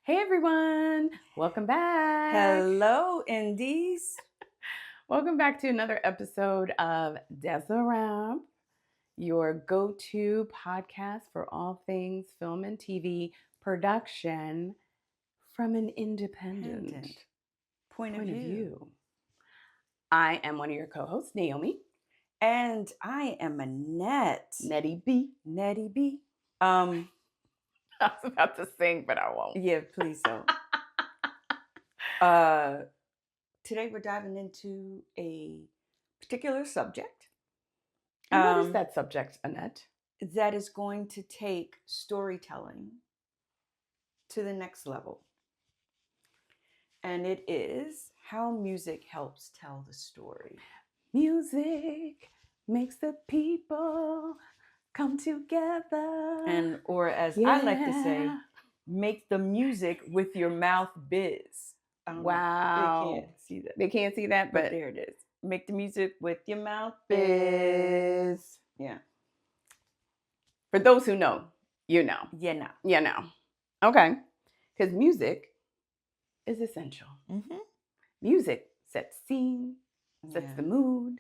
Hey everyone, welcome back. Hello, Indies. Welcome back to another episode of Desirab, your go-to podcast for all things film and TV production from an independent Point of view. I am one of your co-hosts, Naomi. And I am Annette. Nettie B. Nettie B. I was about to sing, but I won't. Yeah, please don't. Today we're diving into a particular subject. And what is that subject, Annette? That is going to take storytelling to the next level. And it is how music helps tell the story. Music makes the people come together. And, or as I like to say, make the music with your mouth biz. Wow. They can't see that. They can't see that, but there it is. Make the music with your mouth biz. Yeah. For those who know, you know. You know. Okay. Because music is essential. Mm-hmm. Music sets scene, sets the mood,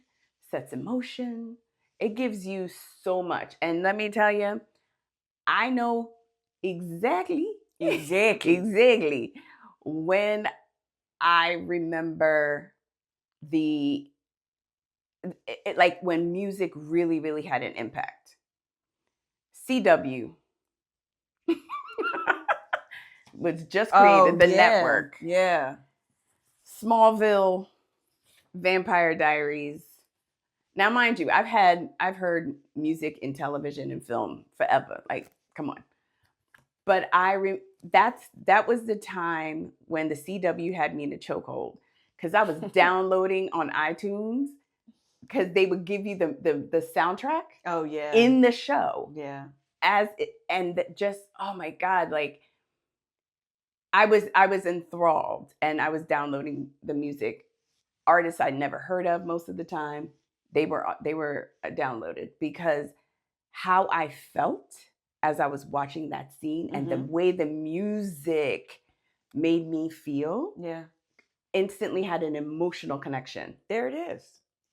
sets emotion. It gives you so much. And let me tell you, I know exactly when I remember like when music really, really had an impact. CW was just created, the network. Yeah. Smallville, Vampire Diaries. Now, mind you, I've heard music in television and film forever. Like, come on. But that was the time when the CW had me in a chokehold, because I was downloading on iTunes, because they would give you the soundtrack. Oh yeah. In the show. Yeah. Oh my God, like I was enthralled, and I was downloading the music. Artists I'd never heard of most of the time, they were downloaded, because how I felt as I was watching that scene, and the way the music made me feel, instantly had an emotional connection. There it is.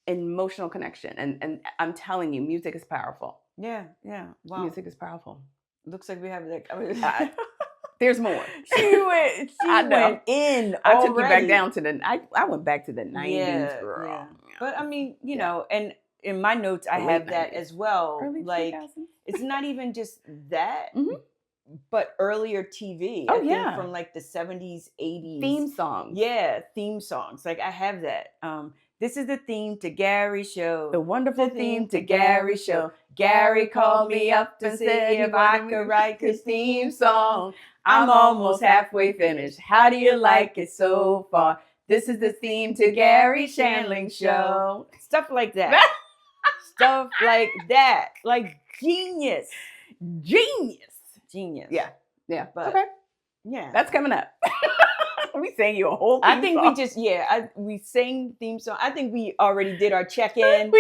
Emotional connection. And I'm telling you, music is powerful. Yeah. Wow. Music is powerful. Looks like we have like there's more. She went in. I took you back down to I went back to the 90s, girl. Yeah. But I mean, you know, and in my notes I have that as well. Early like 2000s. It's not even just that, but earlier TV. Oh, I think from like the 70s, 80s. Theme songs. Yeah, theme songs. Like I have that. This is the theme to Gary Show. The wonderful theme to Gary Show. Gary called me up and said if I could write his theme song. I'm almost halfway finished. How do you like it so far? This is the theme to Gary Shandling Show. Stuff like that. Stuff like that. Like genius. Yeah. But, okay. Yeah. That's coming up. We sang you a whole theme I think song. we sang theme song. I think we already did our check-in.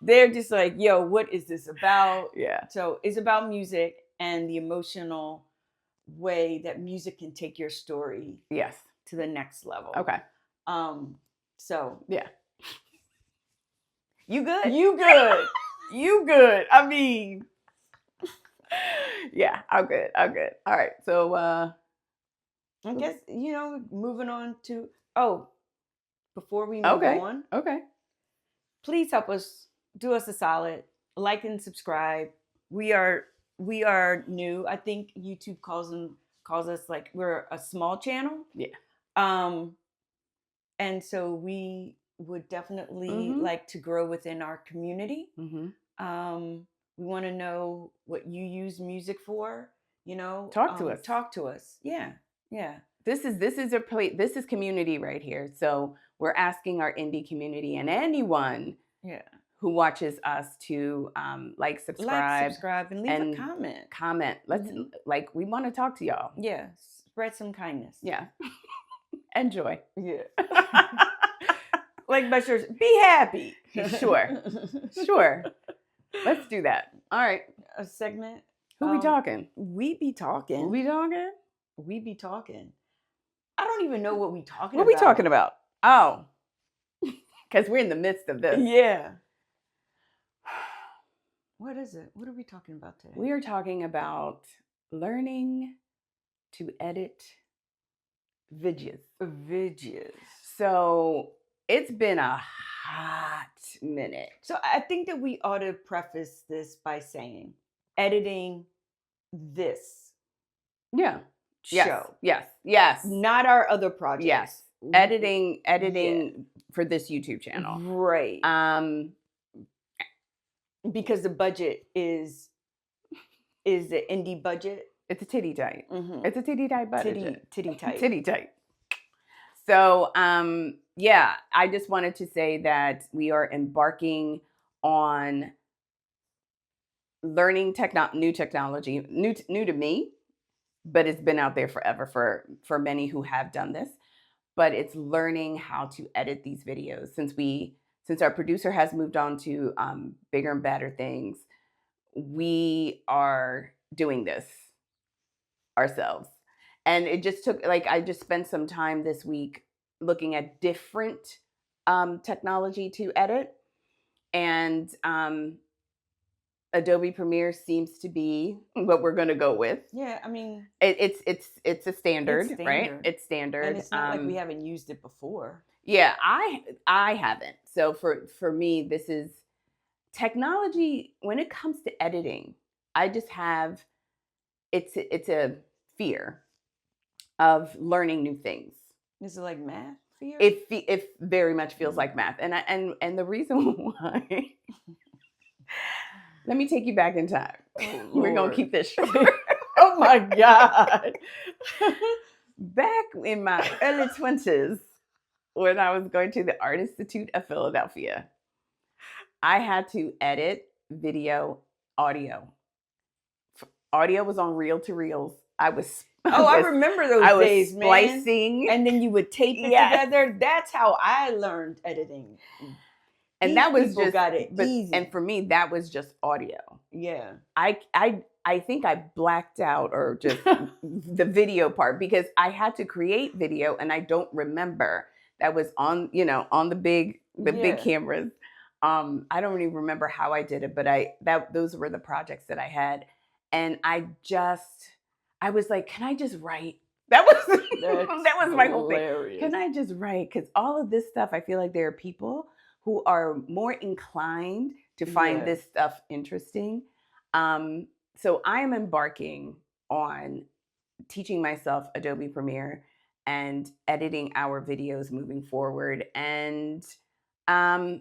They're just like, yo, what is this about? Yeah. So it's about music and the emotional way that music can take your story to the next level. Okay. So yeah. You good? You good. I mean, yeah, I'm good. All right. So I guess, moving on to before we move on. Okay. Please help us, do us a solid, like and subscribe. We are new. I think YouTube calls us like we're a small channel. Yeah. And so we would definitely like to grow within our community. We want to know what you use music for. Talk to us. Talk to us. Yeah. This is community right here. So we're asking our indie community and anyone who watches us to subscribe, and leave a comment. Let's we want to talk to y'all. Yeah, spread some kindness. Yeah. Enjoy. Yeah. Like my shirts, be happy. Sure. Let's do that. All right. A segment. Who we talking? We be talking. We talking? We be talking. I don't even know what we talking What are about. we talking about? Oh, because we're in the midst of this. Yeah. What is it? What are we talking about today? We are talking about learning to edit videos. So it's been a hot minute. So I think that we ought to preface this by saying editing this Yeah. show. Yes. Not our other projects. Yes. Editing for this YouTube channel. Right. Because the budget is the indie budget. It's a titty tight. Mm-hmm. It's a titty tight budget. Titty tight. Titty tight. So, yeah, I just wanted to say that we are embarking on learning new technology, new to me, but it's been out there forever for many who have done this. But it's learning how to edit these videos since our producer has moved on to bigger and better things. We are doing this ourselves. And it just took, I just spent some time this week looking at different technology to edit. And Adobe Premiere seems to be what we're going to go with. Yeah, I mean, it's a standard, right? It's standard. And it's not like we haven't used it before. Yeah, I haven't. So for me, this is technology. When it comes to editing, I just have, it's a fear of learning new things. Is it like math fear? It very much feels like math, and the reason why. Let me take you back in time. Oh, we're gonna keep this short. Oh my God! Back in my early 20s, when I was going to the Art Institute of Philadelphia, I had to edit video, audio. Audio was on reel to reels. I remember those days, man. Splicing. And then you would tape it together. That's how I learned editing. And that was just got it easy. And for me, that was just audio. Yeah. I think I blacked out or just the video part because I had to create video and I don't remember. That was on the big cameras. I don't even remember how I did it, but those were the projects that I had. And I was like, can I just write? That was my whole thing. Can I just write? Because all of this stuff, I feel like there are people who are more inclined to find this stuff interesting. So I am embarking on teaching myself Adobe Premiere and editing our videos moving forward. And I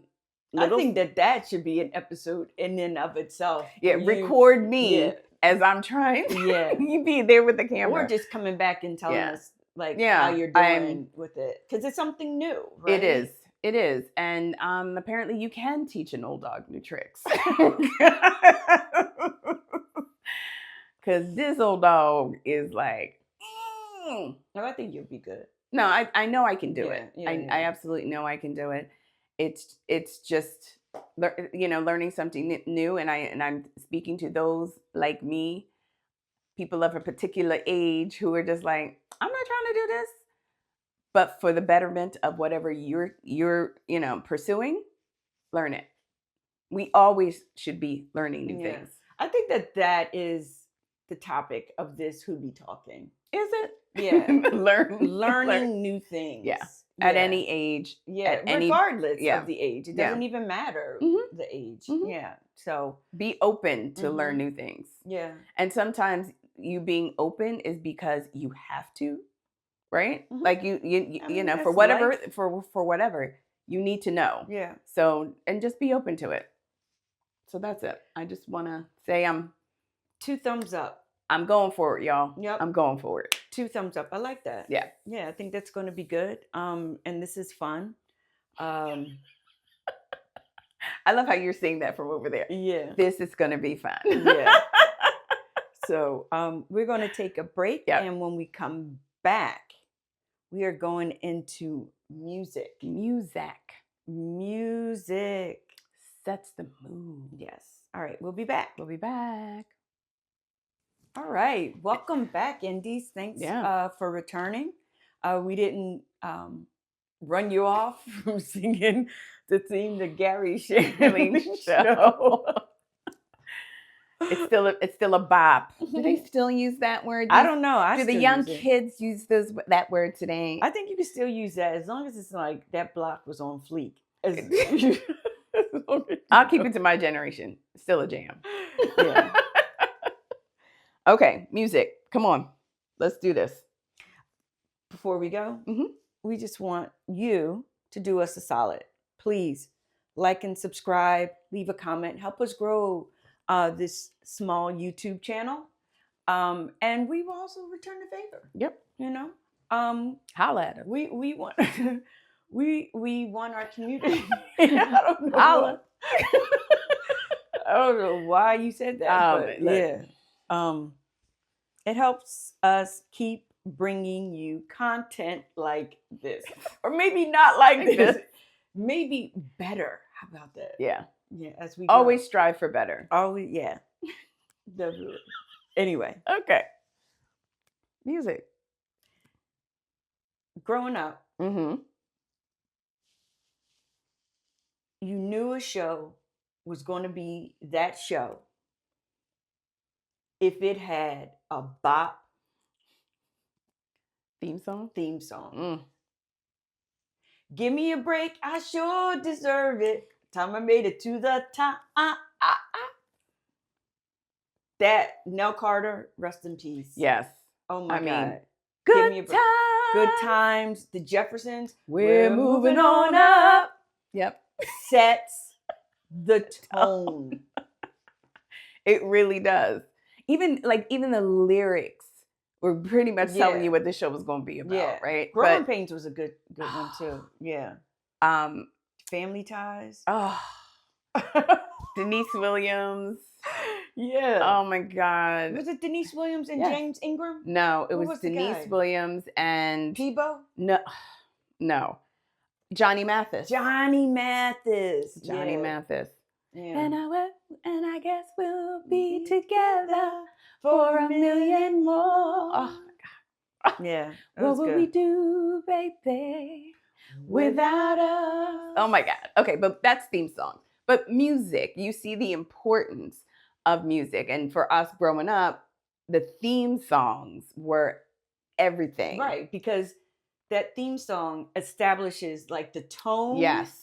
think that should be an episode in and of itself. Yeah, record me as I'm trying. Yeah. You be there with the camera. Or just coming back and telling us how you're doing with it. Because it's something new, right? It is. And apparently you can teach an old dog new tricks. Because this old dog is like, No, I think you'll be good. No, I know I can do it. Yeah, I absolutely know I can do it. It's just, learning something new. And I'm speaking to those like me, people of a particular age who are just like, I'm not trying to do this. But for the betterment of whatever you're pursuing, learn it. We always should be learning new things. I think that is the topic of this Who Be Talking. Is it? Yeah. Learning new things. Yeah. At any age. Yeah. Regardless of the age. It doesn't even matter the age. Mm-hmm. Yeah. So be open to learn new things. Yeah. And sometimes you being open is because you have to. Right? Mm-hmm. Like you for whatever for whatever you need to know. Yeah. So and just be open to it. So that's it. I just want to say I'm 2 thumbs up. I'm going for it, y'all. Yep. I'm going for it. 2 thumbs up. I like that. Yeah. Yeah, I think that's going to be good. And this is fun. I love how you're saying that from over there. Yeah. This is going to be fun. Yeah. So, we're going to take a break. Yep. And when we come back, we are going into music. Music sets the mood. Yes. All right. We'll be back. All right. Welcome back, Indies. Thanks Yeah. for returning. We didn't run you off from singing the theme to Gary Shanley Shanley show. show. It's still a bop. Do they still use that word? I don't know. I Do the still young use it. kids use that word today? I think you can still use that as long as it's like that block was on fleek. I'll keep it to my generation. Still a jam. Yeah. Okay, music. Come on. Let's do this. Before we go, Mhm. we just want you to do us a solid. Please like and subscribe, leave a comment, help us grow this small YouTube channel. And we will also return the favor. Yep. You know, Holla at us. we want we want our community. I don't know. Holla. I don't know why you said that, but yeah. It helps us keep bringing you content like this, or maybe not like this. Maybe better. How about that? Yeah. Yeah. As we always strive for better. Always, yeah. Definitely. Anyway. Okay. Music. Growing up, Mm-hmm. you knew a show was going to be that show if it had a bop Theme song. Mm. Give me a break, I sure deserve it. Time I made it to the top. That Nell Carter, rest in peace. Yes. Oh my God. Good Give me a break. times. Good times. The Jeffersons. We're moving on up. Yep. Sets the tone. It really does. Even the lyrics were pretty much telling you what this show was going to be about, right? Growing Pains was a good one too. Yeah. Family Ties. Oh. Denise Williams. Yeah. Oh my God. Was it Denise Williams and James Ingram? No, it was Denise Williams and Peebo? No. Johnny Mathis. Johnny Mathis. Yeah. And I guess we'll be together for a million more. Oh my God. Yeah. What will we do, baby, without us? Oh my God. Okay, but that's theme song. But music, you see the importance of music. And for us growing up, the theme songs were everything. Right, because that theme song establishes like the tone. Yes.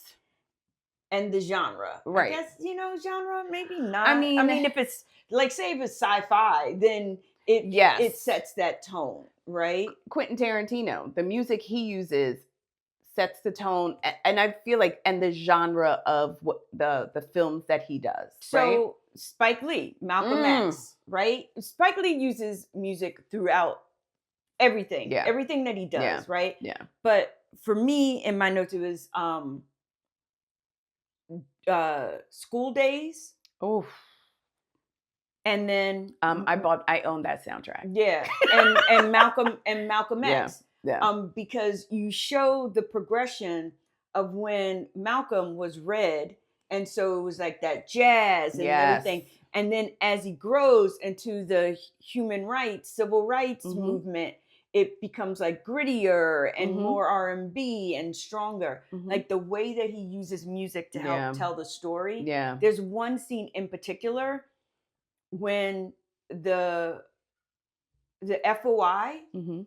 And the genre. Right. I guess, genre, maybe not. I mean, if it's like, say if it's sci-fi, then it sets that tone, right? Quentin Tarantino, the music he uses sets the tone, and I feel like, and the genre of what the films that he does. So right? Spike Lee, Malcolm X, right? Spike Lee uses music throughout everything, everything that he does, right? Yeah. But for me, in my notes, it was School Days. Oh. And then I own that soundtrack. Yeah. And Malcolm X. Yeah. Because you show the progression of when Malcolm was red, and so it was like that jazz and everything. And then as he grows into the human rights, civil rights movement, it becomes like grittier and more R&B and stronger. Like the way that he uses music to help tell the story. Yeah. There's one scene in particular when the FOI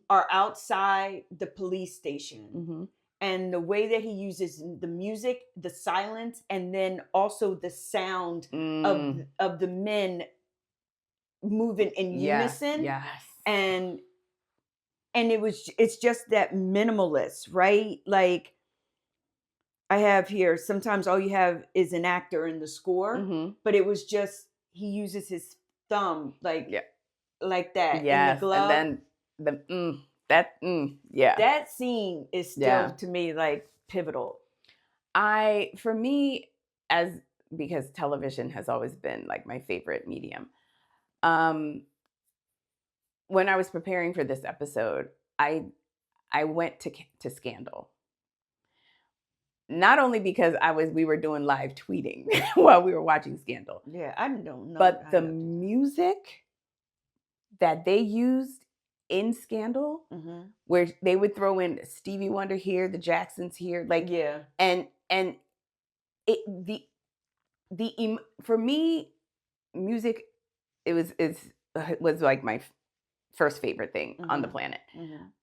are outside the police station. And the way that he uses the music, the silence, and then also the sound of the men moving in unison. Yes. And it's just that minimalist, right? Like I have here, sometimes all you have is an actor in the score, but it was just, he uses his thumb like that in the glove. And then that scene is still to me like pivotal. For me, because television has always been like my favorite medium. When I was preparing for this episode, I went to Scandal. Not only because we were doing live tweeting while we were watching Scandal. Yeah, I don't know. But the music that they used in Scandal, where they would throw in Stevie Wonder here, the Jacksons here, like, and it for me, music, was like my first favorite thing on the planet.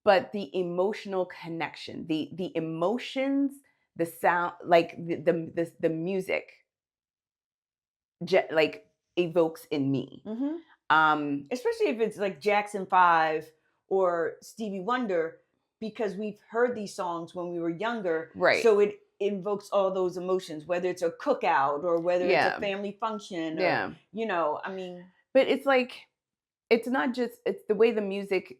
But the emotional connection, the emotions, the sound, like the music, like evokes in me. Especially if it's like Jackson 5 or Stevie Wonder, because we've heard these songs when we were younger, right? So it invokes all those emotions, whether it's a cookout or whether it's a family function, or, I mean. But it's like, it's not just, it's the way the music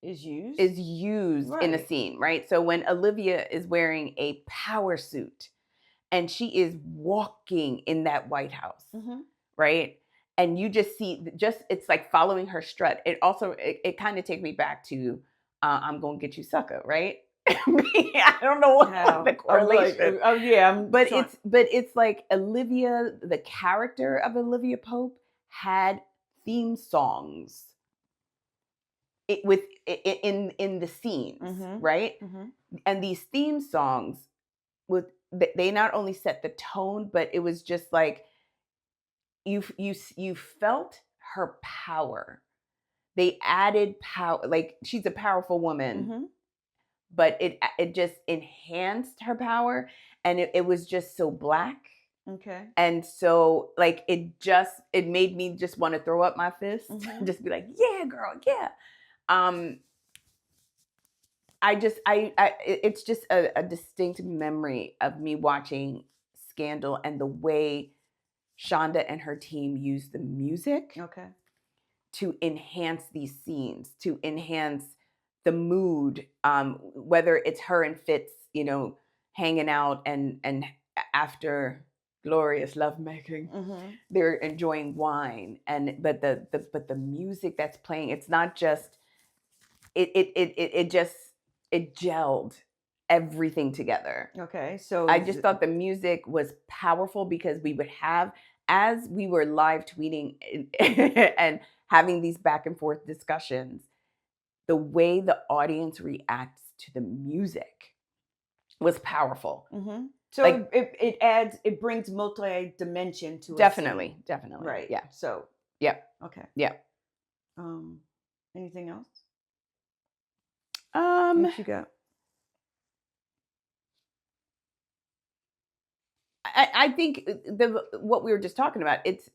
is used right. in a scene, right? So when Olivia is wearing a power suit and she is walking in that White House, right? And you just see, it's like following her strut. It also, it kind of takes me back to I'm Gonna Get You Sucker, right? I don't know what the correlation. But it's like Olivia, the character of Olivia Pope, had theme songs in the scenes, right? And these theme songs, they not only set the tone, but it was just like you felt her power. They added power, like she's a powerful woman, but it just enhanced her power, and it was just so Black. Okay. And so, like, it made me just want to throw up my fist, just be like, yeah, girl, yeah. It's just a distinct memory of me watching Scandal and the way Shonda and her team used the music to enhance these scenes, to enhance the mood, whether it's her and Fitz, hanging out and after glorious lovemaking, they're enjoying wine, but the music that's playing, it's not just it gelled everything together. Okay, so I just thought the music was powerful because we would have, as we were live tweeting and having these back and forth discussions, the way the audience reacts to the music was powerful. So like, it brings multi-dimension to definitely, right? Yeah. So okay, yeah. Anything else? What you got? I think what we were just talking about, it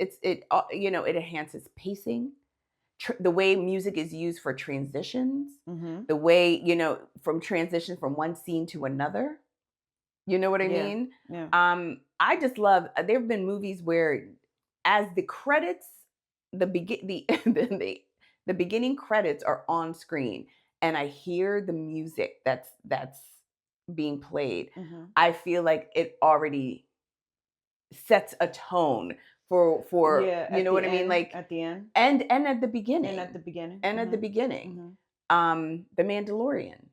enhances pacing, the way music is used for transitions, the way, from transition from one scene to another. You know what I mean? Yeah. I just love, there have been movies where as the credits, the beginning credits are on screen and I hear the music that's being played, I feel like it already sets a tone for you know what I mean, like at the end and at the beginning The Mandalorian,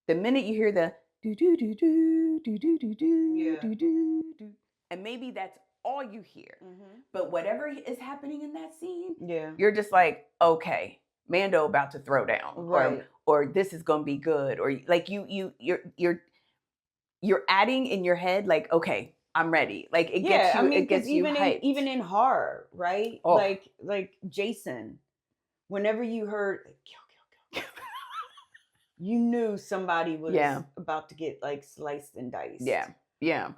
the minute you hear the do do do do do do do do do do, and maybe that's all you hear, but whatever is happening in that scene, you're just like, okay, Mando about to throw down, right? Or this is gonna be good, or like you're adding in your head, like, okay, I'm ready. Like it gets you, it gets you hyped. Even in horror, right? Oh. Like Jason, whenever you heard kill, you knew somebody was about to get like sliced and diced. Yeah.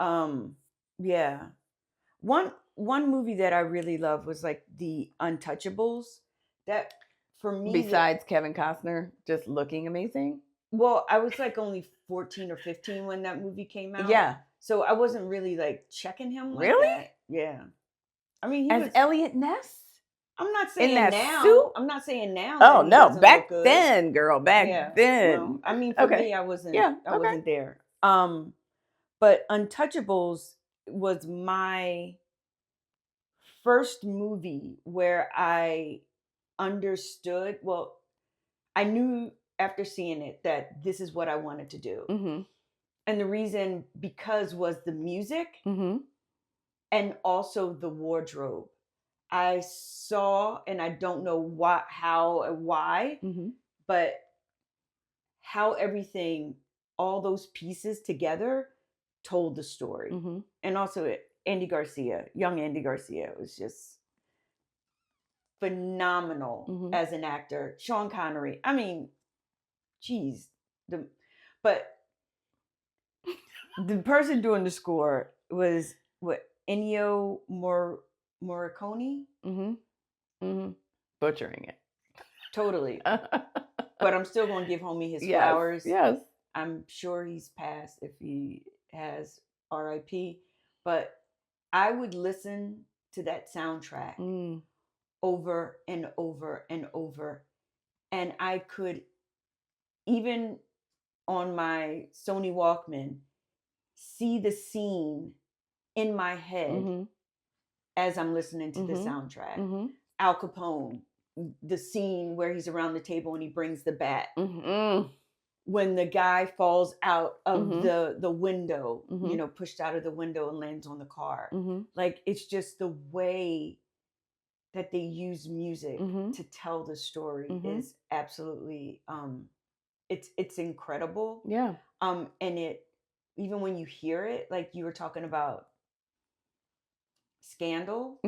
One movie that I really loved was like The Untouchables. That for me, besides Kevin Costner just looking amazing. Well, I was like only 14 or 15 when that movie came out. Yeah. So I wasn't really like checking him like really? that. Yeah. I mean, he as was Elliot Ness. I'm not saying in that now. Suit? I'm not saying now. Oh no, back then, girl, back then. No, I mean, for me, I wasn't. I wasn't there. But Untouchables was my first movie where I understood. Well, I knew after seeing it that this is what I wanted to do. And the reason was the music and also the wardrobe. I saw, and I don't know how and why, but how everything, all those pieces together told the story. And also Andy Garcia, young Andy Garcia, was just phenomenal as an actor. Sean Connery, I mean, geez, but the person doing the score was what, Ennio Morricone. Butchering it totally, but I'm still going to give homie his flowers. Yes, I'm sure he's passed. If he has, R.I.P. But I would listen to that soundtrack over and over and over, and I could, even on my Sony Walkman, see the scene in my head as I'm listening to the soundtrack. Al Capone, the scene where he's around the table and he brings the bat. When the guy falls out of the window, you know, pushed out of the window and lands on the car. Like, it's just the way that they use music to tell the story is absolutely it's incredible. Yeah. And it, even when you hear it, like you were talking about Scandal.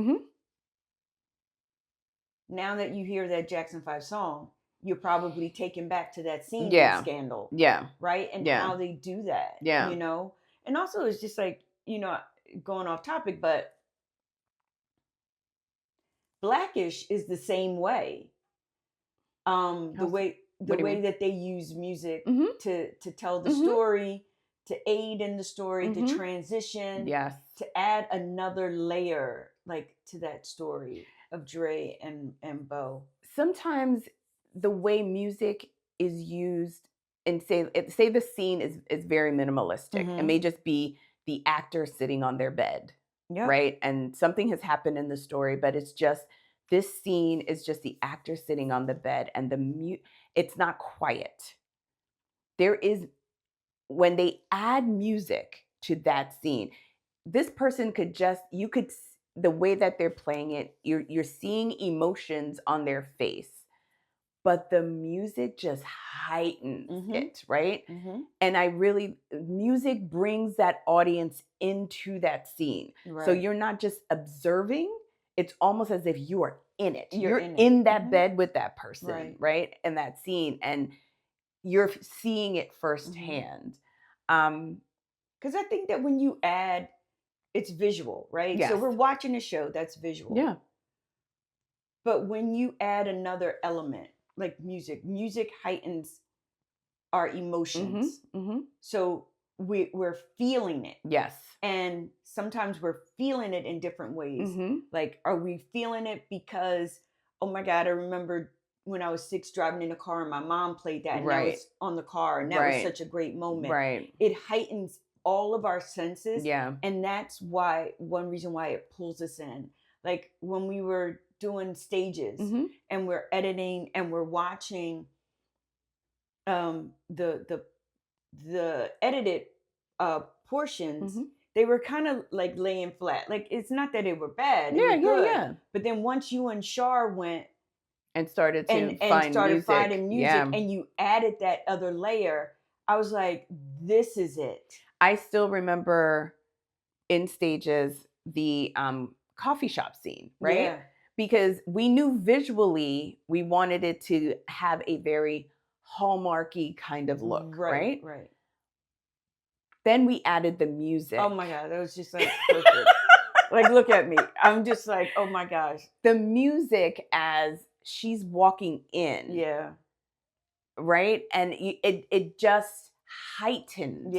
Now that you hear that Jackson 5 song, you're probably taken back to that scene in Scandal. Yeah. Right? And how they do that. Yeah. You know? And also, it's just like, you know, going off topic, but Blackish is the same way. The way that they use music to tell the story, to aid in the story, to transition, to add another layer, like, to that story of Dre and Bo. Sometimes the way music is used, and say the scene is very minimalistic. It may just be the actor sitting on their bed, right? And something has happened in the story, but it's just, this scene is just the actor sitting on the bed, and it's not quiet. There is, when they add music to that scene, this person could just, the way that they're playing it, you're seeing emotions on their face, but the music just heightens it, right? And music brings that audience into that scene. Right. So you're not just observing, it's almost as if you are in it. You're in that bed with that person, right? In that scene, and you're seeing it firsthand. Because I think that when you add, it's visual, right? Yes. So we're watching a show that's visual. Yeah. But when you add another element, like music heightens our emotions. So we're feeling it. Yes. And sometimes we're feeling it in different ways. Like, are we feeling it because, oh my God, I remember when I was 6 driving in a car and my mom played that, and I was on the car, and that was such a great moment. Right. It heightens all of our senses. Yeah. And that's one reason why it pulls us in. Like, when we were doing stages and we're editing and we're watching the edited portions, they were kind of like laying flat. Like, it's not that they were bad. They were good. Yeah. But then once you and Shar went and started to finding music, and you added that other layer, I was like, this is it. I still remember in stages the coffee shop scene, right? Yeah. Because we knew visually we wanted it to have a very Hallmarky kind of look, right? Right. Then we added the music. Oh my God, that was just like perfect. Like, look at me. I'm just like, oh my gosh. The music as she's walking in. Yeah. Right? And it just heightened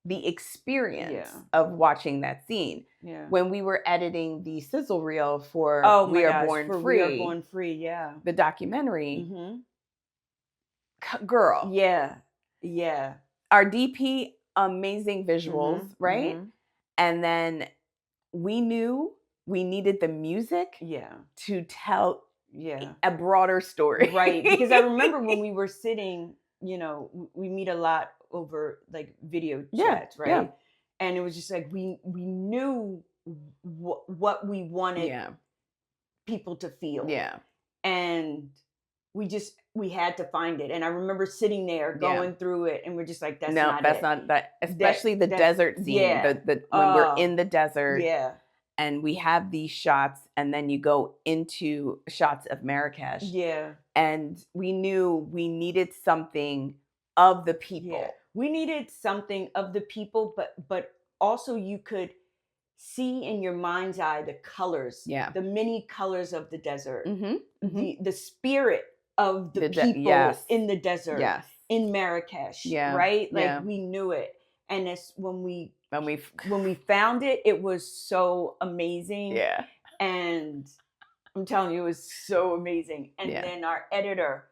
the experience of watching that scene. Yeah. When we were editing the sizzle reel for We Are Born Free, yeah. The documentary, girl. Yeah. Yeah. Our DP, amazing visuals, right? And then we knew we needed the music to tell a broader story. Right. Because I remember when we were sitting, you know, we meet a lot over like video chats, right? Yeah. And it was just like we knew what we wanted people to feel. Yeah. And we had to find it. And I remember sitting there going through it, and we're just like, that's not that, especially the desert scene. Yeah. The when we're in the desert. Yeah. And we have these shots, and then you go into shots of Marrakesh. Yeah. And we knew we needed something of the people. Yeah. We needed something of the people, but also you could see in your mind's eye the colors, the many colors of the desert, the spirit of the people in the desert, in Marrakesh, right? Like we knew it, and it's when we found it, it was so amazing. Yeah, and I'm telling you, it was so amazing. And then our editor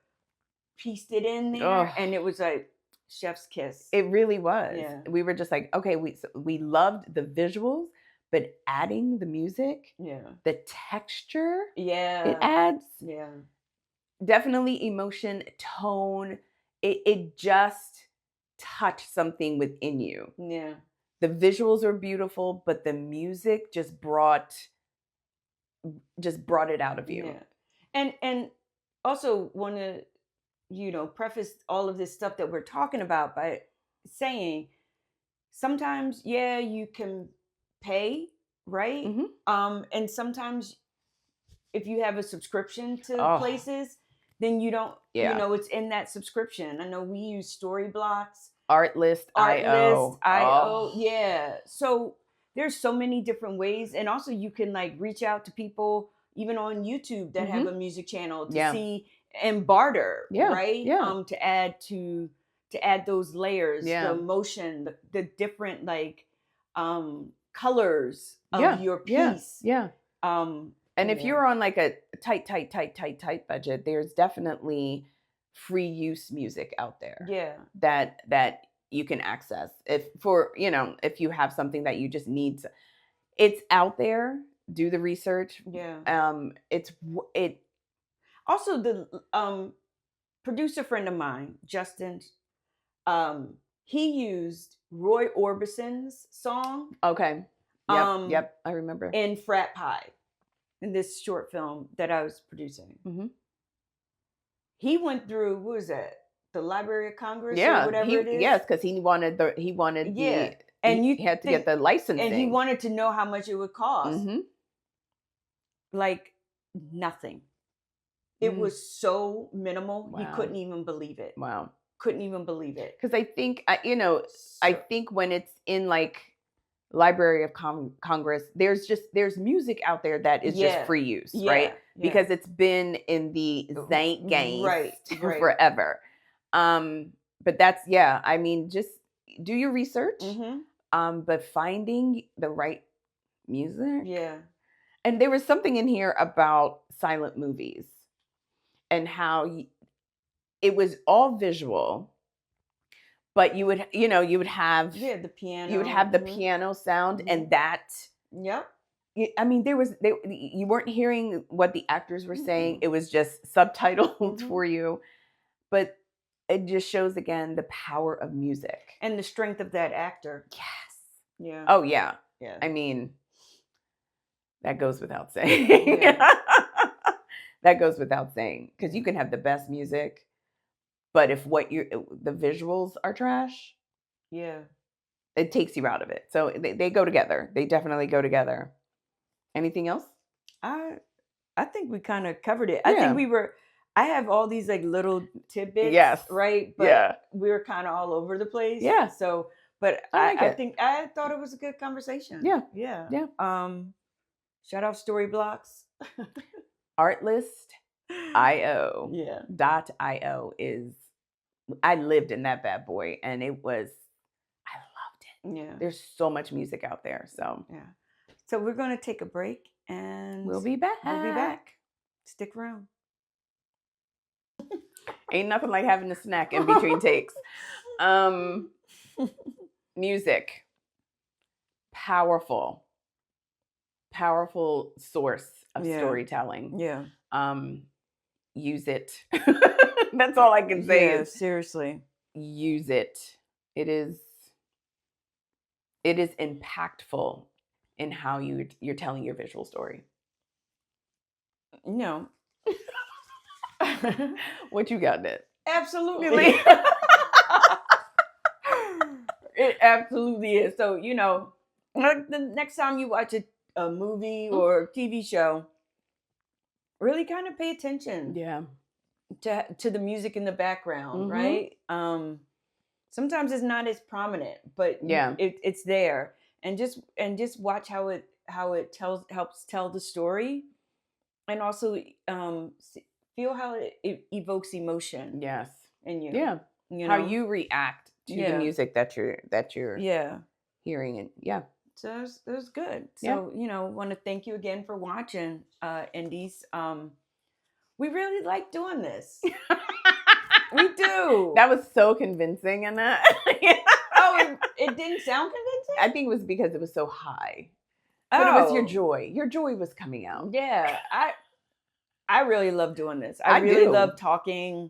pieced it in there, and it was like chef's kiss. It really was. Yeah. We were just like, okay, we loved the visuals, but adding the music, the texture, it adds, definitely emotion, tone. It just touched something within you. Yeah. The visuals are beautiful, but the music just brought it out of you. Yeah. And also want to, preface all of this stuff that we're talking about by saying sometimes, you can pay, right? And sometimes if you have a subscription to places, then you don't, it's in that subscription. I know we use Storyblocks. Artlist.io. Yeah. So there's so many different ways. And also you can like reach out to people even on YouTube that have a music channel to see and barter, right? To add those layers, the emotion, the different like colors of your piece. And if you're on like a tight budget, there's definitely free use music out there. That you can access if you have something that you just need to, it's out there. Do the research. It also the producer friend of mine, Justin, he used Roy Orbison's song. Okay. Yep, I remember. In Frat Pie, in this short film that I was producing. He went through, what was that? The Library of Congress or whatever it is? Yes, because he wanted and he had to get the licensing. And he wanted to know how much it would cost. Like nothing. It was so minimal. Wow. He couldn't even believe it. Wow. Couldn't even believe it. Because I think, I think when it's in like Library of Congress, there's music out there that is just free use, right? Because it's been in the zeitgeist forever. But that's, I mean, just do your research, but finding the right music. Yeah. And there was something in here about silent movies and how it was all visual, but you would have the piano. You would have the piano sound, and that. Yep. I mean, you weren't hearing what the actors were saying. It was just subtitled for you, but it just shows again the power of music and the strength of that actor. Yes. Yeah. Oh yeah. Yeah. I mean, that goes without saying. That goes without saying, because you can have the best music, but if the visuals are trash, it takes you out of it. So they go together. They definitely go together. Anything else? I think we kind of covered it. I think I have all these like little tidbits. Yes. Right. But we were kind of all over the place. Yeah. So, but I think I thought it was a good conversation. Yeah. Yeah. Yeah. Shout out Storyblocks. Artlist.io. Yeah. .io is, I lived in that bad boy, and I loved it. Yeah. There's so much music out there. So yeah. So we're going to take a break, and we'll be back. Stick around. Ain't nothing like having a snack in between takes. Music. Powerful source of storytelling. Yeah. Use it. That's all I can say. Yeah, seriously. Use it. It is impactful in how you're telling your visual story. No. What you got, Ned? Absolutely. It absolutely is. So, the next time you watch a movie or TV show, really kind of pay attention Yeah. to the music in the background, right? Sometimes it's not as prominent, but it's there. And just watch how it helps tell the story, and also feel how it evokes emotion. Yes. In you. Yeah. How you react to the music that you're hearing, and so it was good. So want to thank you again for watching, Indies. We really like doing this. We do. That was so convincing, and that oh, it didn't sound convincing? I think it was because it was so high. But it was your joy. Your joy was coming out. Yeah. I really love doing this. I really love talking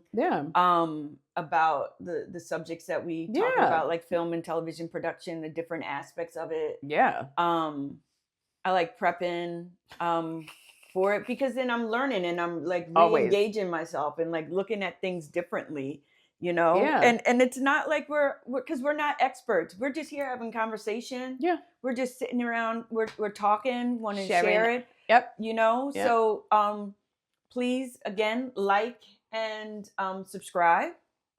about the subjects that we talk about, like film and television production, the different aspects of it. Yeah. I like prepping for it, because then I'm learning and I'm like re-engaging myself and like looking at things differently, and it's not like because we're not experts. We're just here having conversation. Yeah. We're just sitting around, we're talking, want to share it. Yep. So please, again, like and subscribe.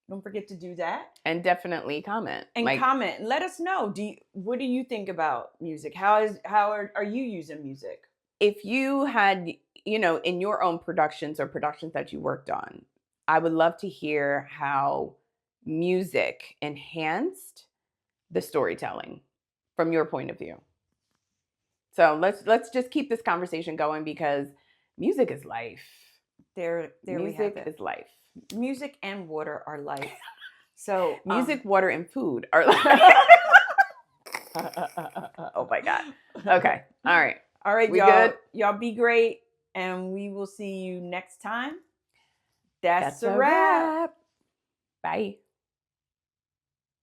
Don't forget to do that. And definitely comment. And comment and let us know. What do you think about music? How are you using music? If you had, in your own productions or productions that you worked on, I would love to hear how music enhanced the storytelling from your point of view. So let's just keep this conversation going, because music is life. There music is life. Music and water are life. So music, water, and food are life. Oh my God. Okay. All right. All right, we y'all. Good? Y'all be great, and we will see you next time. That's a wrap. Bye.